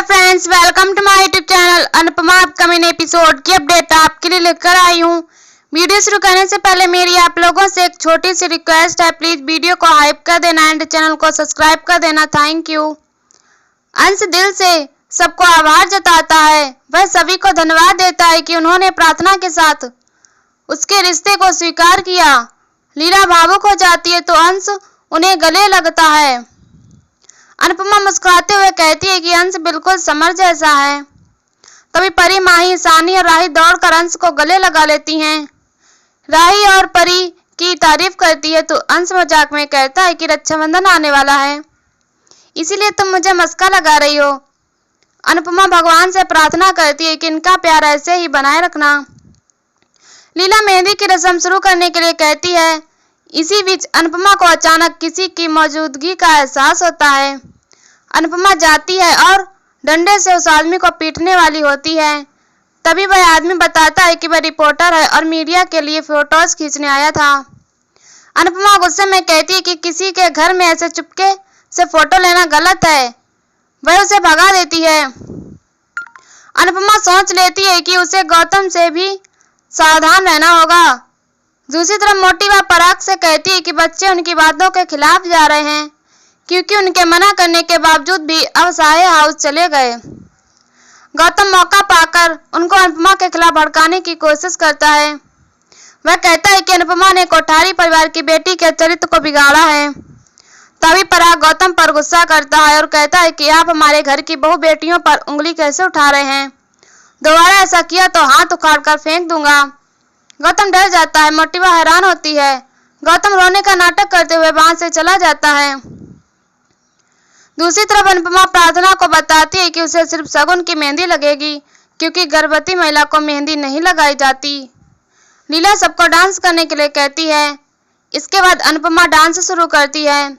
Friends, welcome to my YouTube channel. Anupama upcoming episode की update आपके लिए लेकर आई हूँ। वीडियो शुरू करने से पहले मेरी आप लोगों से एक छोटी सी रिक्वेस्ट है, प्लीज वीडियो को हाइप कर देना एंड चैनल को सब्सक्राइब कर देना। Thank you. अंश दिल से सबको आभार जताता है। वह सभी को धन्यवाद देता है कि उन्होंने प्रार्थना के साथ उसके रिश्ते को स्वीकार किया। लीला भावुक हो जाती है तो अंश उन्हें गले लगता है। अनुपमा मुस्कुराते हुए कहती है कि अंश बिल्कुल समर जैसा है। तभी परी, माही, सानी और राही दौड़कर अंश को गले लगा लेती हैं। राही और परी की तारीफ करती है तो अंश मजाक में कहता है कि रक्षाबंधन आने वाला है, इसीलिए तुम मुझे मस्का लगा रही हो। अनुपमा भगवान से प्रार्थना करती है कि इनका प्यार ऐसे ही बनाए रखना। लीला मेहंदी की रस्म शुरू करने के लिए कहती है। इसी बीच अनुपमा को अचानक किसी की मौजूदगी का एहसास होता है। अनुपमा जाती है और डंडे से उस आदमी को पीटने वाली होती है। तभी वह आदमी बताता है कि वह रिपोर्टर है और मीडिया के लिए फोटोज खींचने आया था। अनुपमा गुस्से में कहती है कि किसी के घर में ऐसे चुपके से फोटो लेना गलत है। वह उसे भगा देती है। अनुपमा सोच लेती है कि उसे गौतम से भी सावधान रहना होगा। दूसरी तरफ मोटी व पराग से कहती है कि बच्चे उनकी बातों के खिलाफ जा रहे हैं, क्योंकि उनके मना करने के बावजूद भी अब साहे हाउस चले गए। गौतम मौका पाकर उनको अनुपमा के खिलाफ भड़काने की कोशिश करता है। वह कहता है कि अनुपमा ने कोठारी परिवार की बेटी के चरित्र को बिगाड़ा है। तभी पराग गौतम पर गुस्सा करता है और कहता है कि आप हमारे घर की बहु बेटियों पर उंगली कैसे उठा रहे हैं? दोबारा ऐसा किया तो हाथ उखाड़कर फेंक दूंगा। गौतम डर जाता है। मोटिवा हैरान होती है। गौतम रोने का नाटक करते हुए वहां से चला जाता है। दूसरी तरफ अनुपमा प्रार्थना को बताती है कि उसे सिर्फ शगुन की मेहंदी लगेगी, क्योंकि गर्भवती महिला को मेहंदी नहीं लगाई जाती। लीला सबको डांस करने के लिए कहती है। इसके बाद अनुपमा डांस शुरू करती है।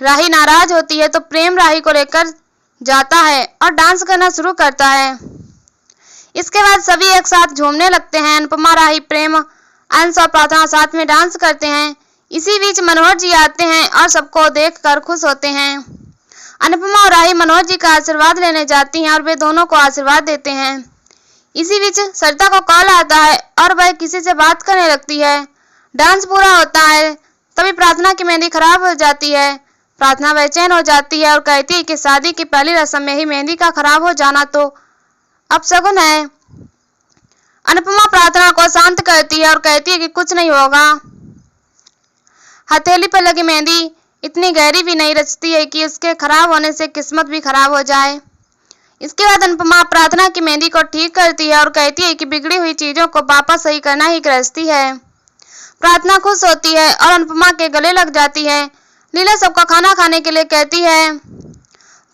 राही नाराज होती है तो प्रेम राही को लेकर जाता है और डांस करना शुरू करता है। इसके बाद सभी एक साथ झूमने लगते हैं। अनुपमा, राही, प्रेम, अंश और प्रार्थना साथ में डांस करते हैं। इसी बीच मनोहर जी आते हैं और सबको देखकर खुश होते हैं। अनुपमा और राही मनोहर जी का आशीर्वाद लेने जाती हैं और वे दोनों को आशीर्वाद देते हैं। इसी बीच सरिता को कॉल आता है और वह किसी से बात करने लगती है। डांस पूरा होता है। तभी प्रार्थना की मेहंदी खराब हो जाती है। प्रार्थना बेचैन हो जाती है और कहती है कि शादी की पहली रस्म में ही मेहंदी का खराब हो जाना तो अपशगुन है। अनुपमा प्रार्थना को शांत करती है और कहती है कि कुछ नहीं होगा। हथेली पर लगी मेहंदी इतनी गहरी भी नहीं रचती है कि उसके खराब होने से किस्मत भी खराब हो जाए। इसके बाद अनुपमा प्रार्थना की मेहंदी को ठीक करती है और कहती है कि बिगड़ी हुई चीजों को वापस सही करना ही गृहस्थी है। प्रार्थना खुश होती है और अनुपमा के गले लग जाती है। लीला सबको खाना खाने के लिए कहती है।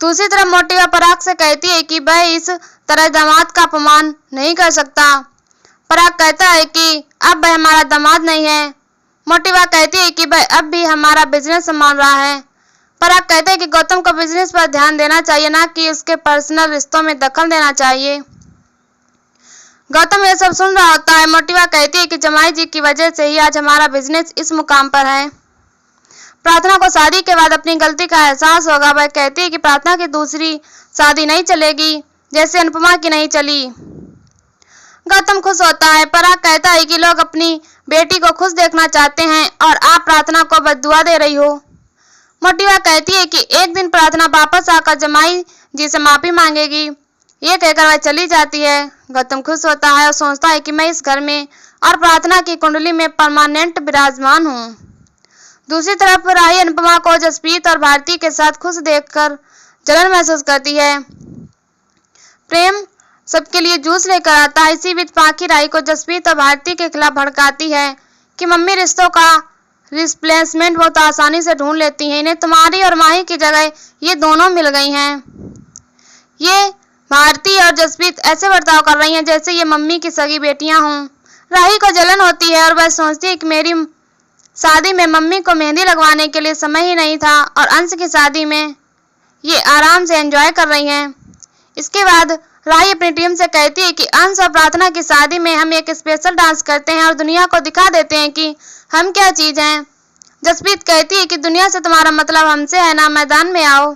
दूसरी तरफ मोटिवा पराग से कहती है कि वह इस तरह दामाद का अपमान नहीं कर सकता। पराग कहता है कि अब वह हमारा दामाद नहीं है। मोटिवा कहती है कि वह अब भी हमारा बिजनेस संभाल रहा है। पराग कहते हैं कि गौतम को बिजनेस पर ध्यान देना चाहिए, ना कि उसके पर्सनल रिश्तों में दखल देना चाहिए। गौतम यह सब सुन रहा होता है। मोटिवा कहती है कि जमाई जी की वजह से ही आज हमारा बिजनेस इस मुकाम पर है। प्रार्थना को शादी के बाद अपनी गलती का एहसास होगा। वह कहती है कि प्रार्थना की दूसरी शादी नहीं चलेगी, जैसे अनुपमा की नहीं चली। गौतम खुश होता है। पराग कहता है कि लोग अपनी बेटी को खुश देखना चाहते हैं और आप प्रार्थना को बद्दुआ दे रही हो। मोटिवा कहती है कि एक दिन प्रार्थना वापस आकर जमाई जी से माफी मांगेगी। ये कहकर वह चली जाती है। गौतम खुश होता है और सोचता है कि मैं इस घर में और प्रार्थना की कुंडली में परमानेंट विराजमान हूँ। दूसरी तरफ राही अनुपमा को जसप्रीत और भारती के साथ खुश देखकर जलन महसूस करती है। प्रेम सबके लिए जूस लेकर आता है। इसी बीच पाखी राही को जसप्रीत और भारती के खिलाफ भड़काती है कि मम्मी रिश्तों का रिप्लेसमेंट बहुत आसानी से ढूंढ लेती हैं। इन्हें तुम्हारी और माही की जगह ये दोनों मिल गई हैं। ये भारती और जसप्रीत ऐसे बर्ताव कर रही हैं जैसे ये मम्मी की सगी बेटियां हों। राही को जलन होती है और वह सोचती है कि मेरी शादी में मम्मी को मेहंदी लगवाने के लिए समय ही नहीं था और अंश की शादी में ये आराम से एंजॉय कर रही हैं। इसके बाद राही अपनी टीम से कहती है कि अंश और प्रार्थना की शादी में हम एक स्पेशल डांस करते हैं और दुनिया को दिखा देते हैं कि हम क्या चीज हैं। जसप्रीत कहती है कि दुनिया से तुम्हारा मतलब हमसे है ना, मैदान में आओ।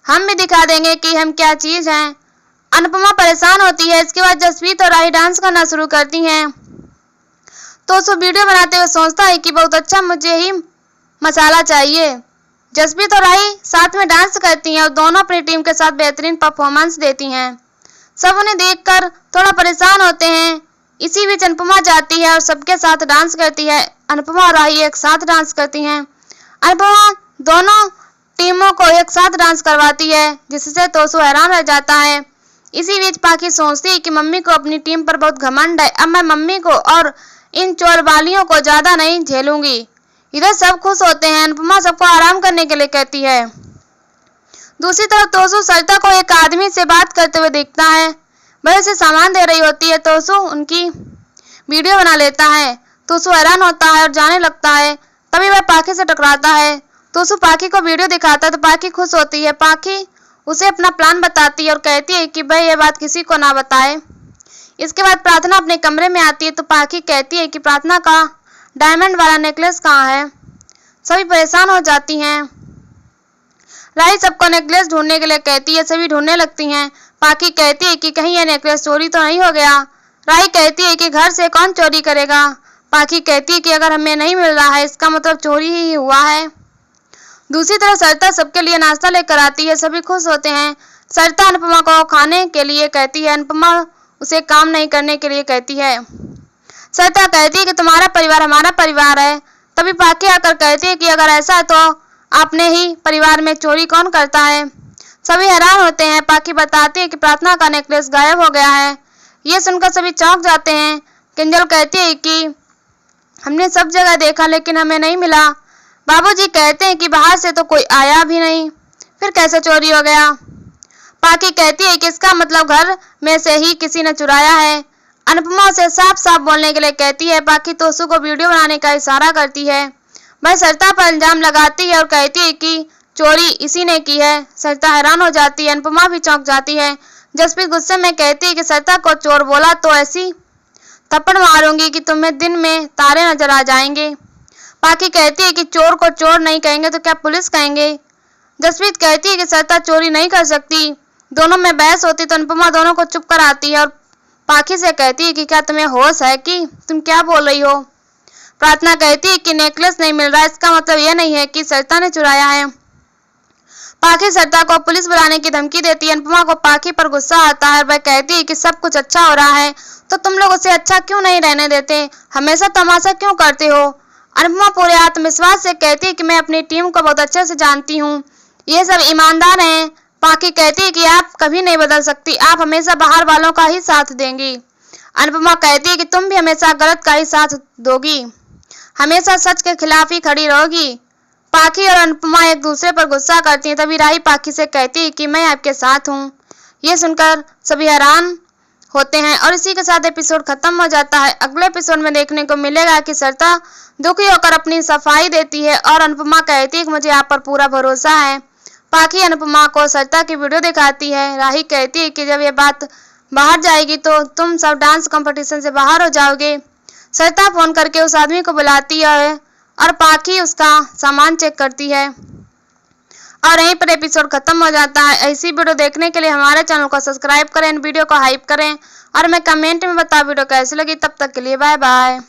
हम भी दिखा देंगे कि हम क्या चीज हैं। अनुपमा परेशान होती है। इसके बाद जसप्रीत और राही डांस करना शुरू करती हैं। तो उसको वीडियो बनाते हुए सोचता है कि बहुत अच्छा, मुझे ही मसाला चाहिए। जसप्रीत और राही साथ में डांस करती हैं और दोनों अपनी टीम के साथ बेहतरीन परफॉर्मेंस देती हैं। सब उन्हें देखकर थोड़ा परेशान होते हैं। इसी बीच अनुपमा जाती है और सबके साथ डांस करती है। अनुपमा और राही एक साथ डांस करती हैं। अनुपमा दोनों टीमों को एक साथ डांस करवाती है, जिससे तोसू हैरान रह जाता है। इसी बीच पाखी सोचती है कि मम्मी को अपनी टीम पर बहुत घमंड है। अब मैं मम्मी को और इन चोरबालियों को ज्यादा नहीं झेलूंगी। इधर सब खुश होते हैं। अनुपमा सबको आराम करने के लिए कहती है। दूसरी तरफ तोसू सरिता को एक आदमी से बात करते हुए देखता है। वह उसे सामान दे रही होती है। तोसू उनकी वीडियो बना लेता है। तोसू हैरान होता है और जाने लगता है। तभी वह पाखी से टकराता है। तोसू पाखी को वीडियो दिखाता है तो पाखी खुश होती है। पाखी उसे अपना प्लान बताती है और कहती है कि वह यह बात किसी को ना बताए। इसके बाद प्रार्थना अपने कमरे में आती है तो पाखी कहती है कि प्रार्थना का डायमंड वाला नेकलेस कहाँ है। सभी परेशान हो जाती हैं। राही सबको नेकलेस ढूंढने के लिए कहती है। सभी ढूंढने लगती हैं। पाखी कहती है कि कहीं यह नेकलेस चोरी तो नहीं हो गया। राही कहती है कि घर से कौन चोरी करेगा। पाखी कहती है कि अगर हमें नहीं मिल रहा है इसका मतलब चोरी ही हुआ है। दूसरी तरफ सरिता सबके लिए नाश्ता लेकर आती है। सभी खुश होते हैं। सरिता अनुपमा को खाने के लिए कहती है। अनुपमा उसे काम नहीं करने के लिए कहती है। सरिता कहती है कि तुम्हारा परिवार हमारा परिवार है। तभी पाखी आकर कहती है कि अगर ऐसा है तो अपने ही परिवार में चोरी कौन करता है। सभी हैरान होते हैं। पाखी बताती है कि प्रार्थना का नेकलेस गायब हो गया है। ये सुनकर सभी चौंक जाते हैं। किंजल कहती है कि हमने सब जगह देखा लेकिन हमें नहीं मिला। बाबूजी कहते हैं कि बाहर से तो कोई आया भी नहीं, फिर कैसे चोरी हो गया। पाखी कहती है कि इसका मतलब घर में से ही किसी ने चुराया है। अनुपमा उसे साफ साफ बोलने के लिए कहती है। पाखी तोसू को वीडियो बनाने का इशारा करती है। वह सरिता पर इल्जाम लगाती है और कहती है कि चोरी इसी ने की है। सरिता हैरान हो जाती है। अनुपमा भी चौंक जाती है। जसप्रीत गुस्से में कहती है कि सरिता को चोर बोला तो ऐसी थप्पड़ मारूंगी कि तुम्हें दिन में तारे नजर आ जाएंगे। पाखी कहती है कि चोर को चोर नहीं कहेंगे तो क्या पुलिस कहेंगे। जसप्रीत कहती है कि सरिता चोरी नहीं कर सकती। दोनों में बहस होती तो अनुपमा दोनों को चुप कराती है और पाखी से कहती है कि क्या तुम्हें होश है कि तुम क्या बोल रही हो। प्रार्थना कहती है कि नेकलेस नहीं मिल रहा, इसका मतलब यह नहीं है कि सरिता ने चुराया है। पाखी सरिता को पुलिस बुलाने की धमकी देती है। अनुपमा को पाखी पर गुस्सा आता है। वह कहती है कि सब कुछ अच्छा हो रहा है तो तुम लोग उसे अच्छा क्यों नहीं रहने देते, हमेशा तमाशा क्यों करते हो। अनुपमा पूरे आत्मविश्वास से कहती है कि मैं अपनी टीम को बहुत अच्छे से जानती हूँ, ये सब ईमानदार हैं। पाखी कहती है कि आप कभी नहीं बदल सकती, आप हमेशा बाहर वालों का ही साथ देंगी। अनुपमा कहती है कि तुम भी हमेशा गलत का ही साथ दोगी, हमेशा सच के खिलाफ ही खड़ी रहोगी। पाखी और अनुपमा एक दूसरे पर गुस्सा करती हैं। तभी राही पाखी से कहती है कि मैं आपके साथ हूँ। ये सुनकर सभी हैरान होते हैं और इसी के साथ एपिसोड खत्म हो जाता है। अगले एपिसोड में देखने को मिलेगा कि सरिता दुखी होकर अपनी सफाई देती है और अनुपमा कहती है कि मुझे आप पर पूरा भरोसा है। पाखी अनुपमा को सरिता की वीडियो दिखाती है। राही कहती है कि जब ये बात बाहर जाएगी तो तुम सब डांस कंपटीशन से बाहर हो जाओगे। सरिता फोन करके उस आदमी को बुलाती है और पाखी उसका सामान चेक करती है और यहीं पर एपिसोड खत्म हो जाता है। ऐसी वीडियो देखने के लिए हमारे चैनल को सब्सक्राइब करें, वीडियो को हाइप करें और हमें कमेंट में बताओ वीडियो कैसी लगी। तब तक के लिए बाय बाय।